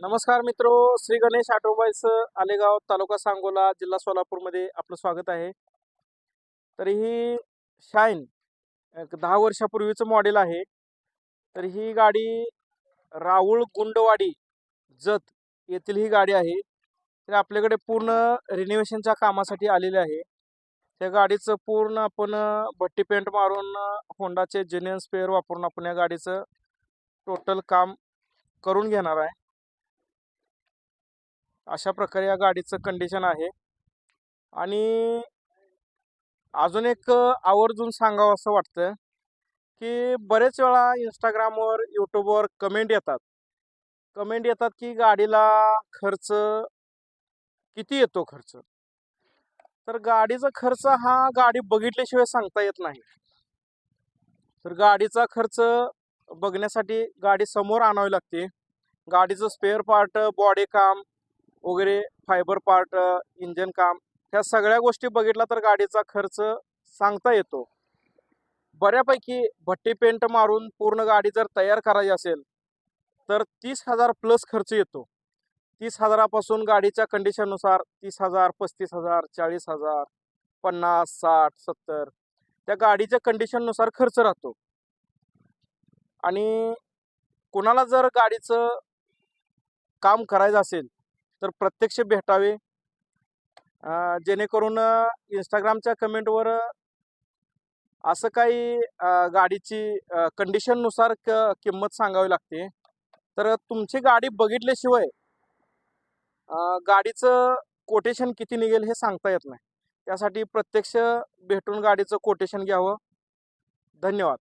नमस्कार मित्रो, श्री गणेश ऑटोमोबाईल्स आलेगाव, तालुका सांगोला, जिल्हा सोलापूरमध्ये आपलं स्वागत आहे. तर ही शाईन एक 10 वर्षापूर्वीचं मॉडेल आहे. तर ही गाडी राहुल गुंडवाडी जत येथील ही गाडी आहे. तर आपल्याकडे पूर्ण रिनोव्हेशनच्या कामासाठी आलेली आहे. त्या गाडीचं पूर्ण आपण भट्टी पेंट मारून होंडाचे जेन्युइन स्पेअर वापरून आपण या गाडीचं टोटल काम करून घेणार आहे. अशा प्रकारे या गाडीचं कंडिशन आहे. आणि अजून एक आवर्जून सांगावं असं वाटतं, की बरेच वेळा इंस्टाग्रामवर, यूट्यूबवर कमेंट येतात की गाडीला खर्च किती येतो खर्च. तर गाडीचा खर्च हा गाडी बघितल्याशिवाय सांगता येत नाही. तर गाडीचा खर्च बघण्यासाठी गाडी समोर आणावी लागते. गाडीचं स्पेअर पार्ट, बॉडी काम वगैरे, फायबर पार्ट, इंजन काम, ह्या सगळ्या गोष्टी बघितला तर गाडीचा खर्च सांगता येतो. बऱ्यापैकी भट्टी पेंट मारून पूर्ण गाडी जर तयार करायची असेल तर 30,000 प्लस खर्च येतो. 30,000पासून गाडीच्या कंडिशननुसार 30,000, 35,000, 40,000, 50, 60, 70 त्या गाडीच्या कंडिशननुसार खर्च राहतो. आणि कोणाला जर गाडीचं काम करायचं असेल तर प्रत्यक्ष भेटावे. जेणेकरून इंस्टाग्रामच्या कमेंटवर असं काही गाडीची कंडिशननुसार किंमत सांगावी लागते. तर तुमची गाडी बघितल्याशिवाय गाडीचं कोटेशन किती निघेल हे सांगता येत नाही. त्यासाठी प्रत्यक्ष भेटून गाडीचं कोटेशन घ्यावं. धन्यवाद.